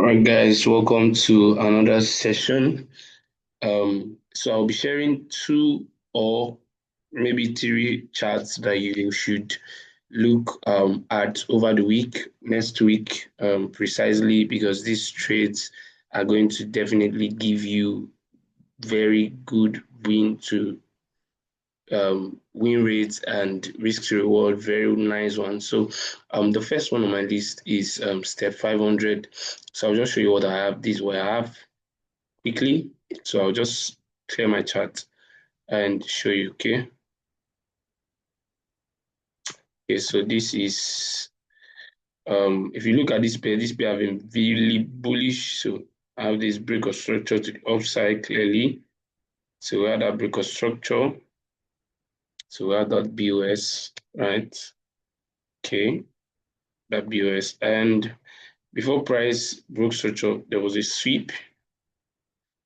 All right, guys, welcome to another session. So I'll be sharing two or maybe three charts that you should look at over the week, next week, precisely because these trades are going to definitely give you very good win rates and risk to reward, very nice one. So the first one on my list is step 500. So I'll just show you what I have. This is what I have quickly. So I'll just clear my chart and show you, okay? Okay, so this is, if you look at this pair have been really bullish. So I have this break of structure to the upside clearly. So we have that break of structure. So we have that BOS, right? Okay, that BOS. And before price broke structure, there was a sweep.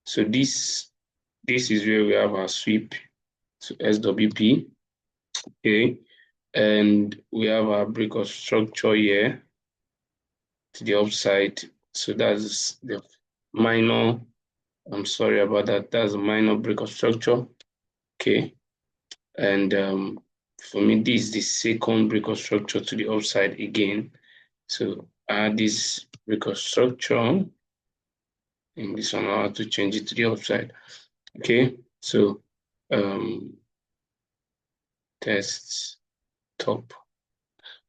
So this is where we have our sweep. So SWP, okay. And we have our break of structure here to the upside. So that's the minor, I'm sorry about that. That's a minor break of structure. Okay. And for me, this is the second break of structure to the upside again. So add this break of structure. And this one, I have to change it to the upside. Okay. So test top.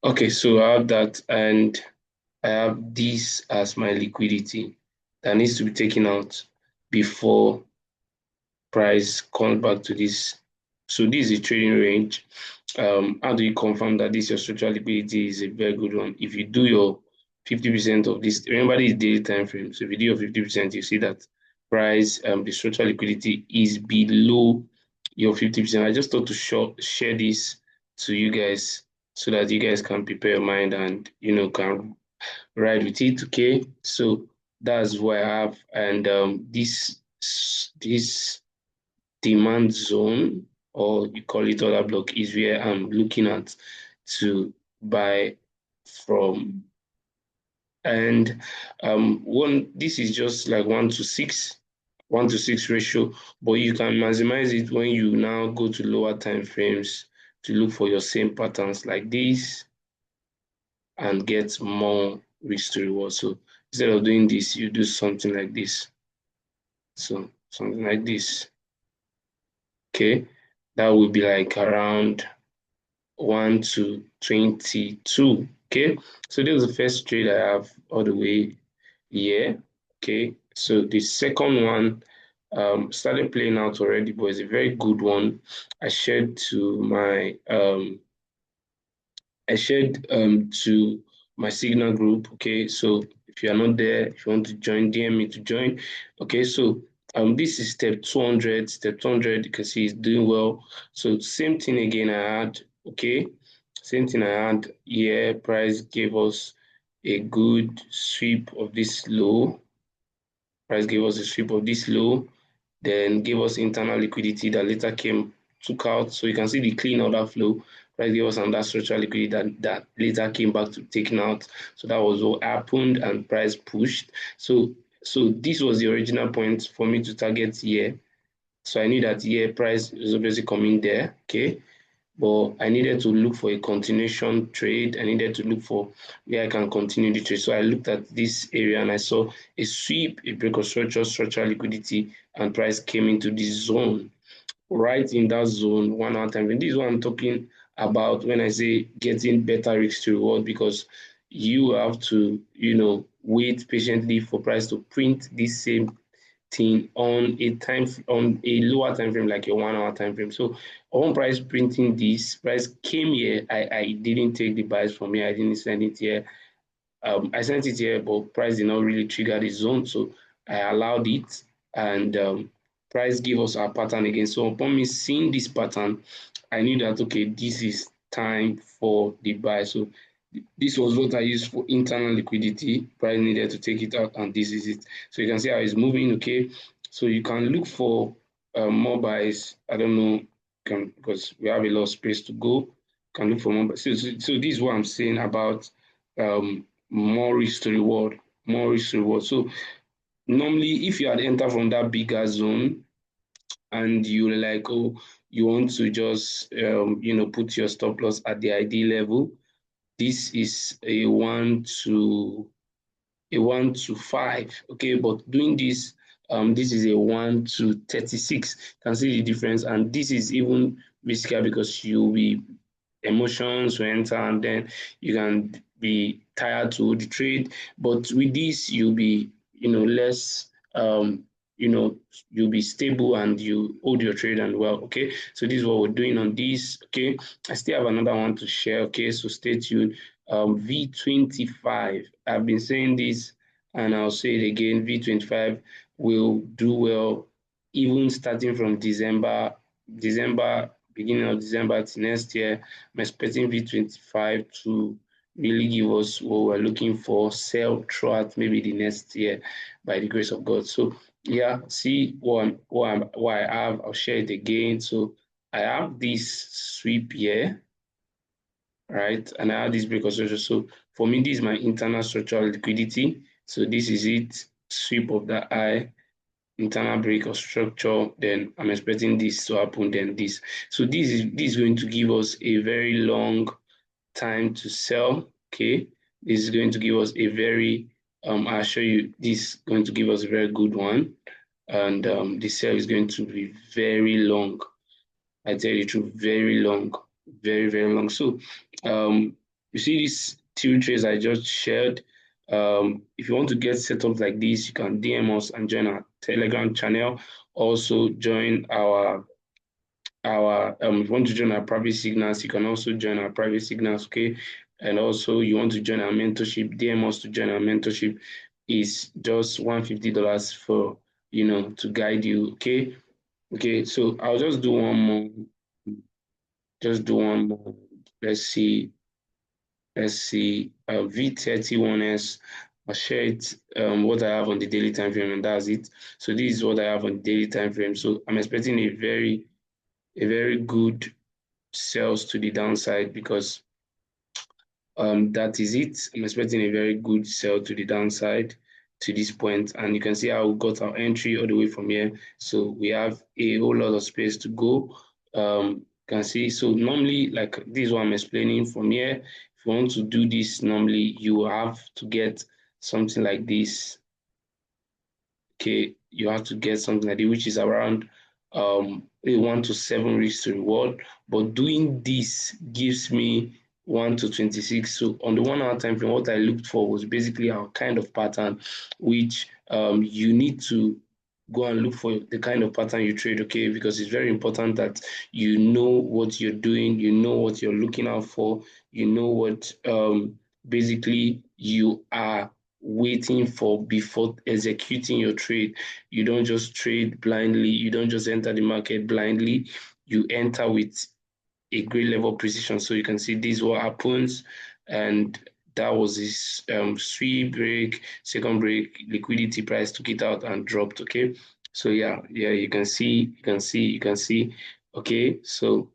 Okay, so I have that, and I have this as my liquidity that needs to be taken out before price comes back to this. So this is a trading range. How do you confirm that this your structural liquidity is a very good one? If you do your 50% of this, remember this is daily time frame. So if you do your 50%, you see that price, the structural liquidity is below your 50%. I just thought to share this to you guys so that you guys can prepare your mind and can ride with it. Okay, so that's what I have, and this demand zone, or you call it order block, is where I'm looking at to buy from. And this is just like 1 to 6 ratio, but you can maximize it when you now go to lower time frames to look for your same patterns like this and get more risk to reward. So instead of doing this, you do something like this. So something like this. Okay, that would be like around 1 to 22. Okay, so this is the first trade I have all the way here. Okay, so the second one started playing out already, but it's a very good one. I shared to my Signal group. Okay, so if you are not there, if you want to join, DM me to join. Okay, so this is step 200. Step 200, you can see it's doing well. So same thing again I had. Okay, same thing I had here. Price gave us a good sweep of this low. Price gave us a sweep of this low, then gave us internal liquidity that later took out. So you can see the clean order flow. Price gave us another structural liquidity that later came back to taking out. So that was what happened, and price pushed. So this was the original point for me to target here. So I knew that here price is obviously coming there. Okay, but I needed to look for a continuation trade. I needed to look for where I can continue the trade. So I looked at this area and I saw a sweep, a break of structural liquidity, and price came into this zone. Right in that zone, 1 hour time frame. This is what I'm talking about when I say getting better risk to reward, because you have to, wait patiently for price to print this same thing on a lower time frame, like a 1 hour time frame. So on price printing this, price came here. I didn't take the buys from here. I didn't send it here. I sent it here, but price did not really trigger the zone. So I allowed it, and price gave us our pattern again. So upon me seeing this pattern, I knew that, okay, this is time for the buy. So this was what I used for internal liquidity. Price needed to take it out, and this is it. So you can see how it's moving. Okay, so you can look for more buys. I don't know, because we have a lot of space to go. You can look for more buys. So this is what I'm saying about more risk to reward. more risk reward. So normally, if you had entered from that bigger zone and you like, oh, you want to just put your stop loss at the ID level, this is a 1 to 5. Okay, but doing this, this is a 1 to 36. Can see the difference, and this is even riskier because you'll be emotions will enter and then you can be tired to hold the trade. But with this, you'll be, less, you know, you'll be stable and you hold your trade and well. Okay. So this is what we're doing on this. Okay. I still have another one to share. Okay. So stay tuned. V25. I've been saying this and I'll say it again. V25 will do well even starting from beginning of December to next year. I'm expecting V25 to really give us what we're looking for, sell throughout maybe the next year by the grace of God. So yeah, see what I have, I'll share it again. So I have this sweep here, right? And I have this break of structure. So for me, this is my internal structural liquidity. So this is it, sweep of the eye, internal break of structure, then I'm expecting this to happen, then this. So this is going to give us a very long time to sell. Okay, this is going to give us a very I'll show you, this is going to give us a very good one, and the sell is going to be very long. I tell you the truth, very long, very, very long. So you see these two trades I just shared. If you want to get set up like this, you can DM us and join our Telegram channel. Also join our if you want to join our private signals, you can also join our private signals. Okay. And also you want to join our mentorship, DM us to join our mentorship. Is just $150 for to guide you. Okay. Okay, so I'll just do one more. Just do one more. Let's see. Let's see. V31S. I'll share it. What I have on the daily time frame, and that's it. So this is what I have on the daily time frame. So I'm expecting a very good sales to the downside because that is it. I'm expecting a very good sell to the downside to this point, and you can see how we got our entry all the way from here. So we have a whole lot of space to go. You can see, so normally, like this is what I'm explaining from here. If you want to do this, normally you have to get something like this. Okay, you have to get something like this, which is around a 1 to 7 risk to reward. But doing this gives me 1 to 26. So on the 1 hour time frame, what I looked for was basically our kind of pattern, which you need to go and look for the kind of pattern you trade, okay? Because it's very important that you know what you're doing, you know what you're looking out for, you know what basically you are waiting for before executing your trade. You don't just trade blindly, you don't just enter the market blindly, you enter with a great level of precision. So you can see this is what happens, and that was this sweep break, second break, liquidity price took it out and dropped. Okay, so yeah, you can see. Okay, so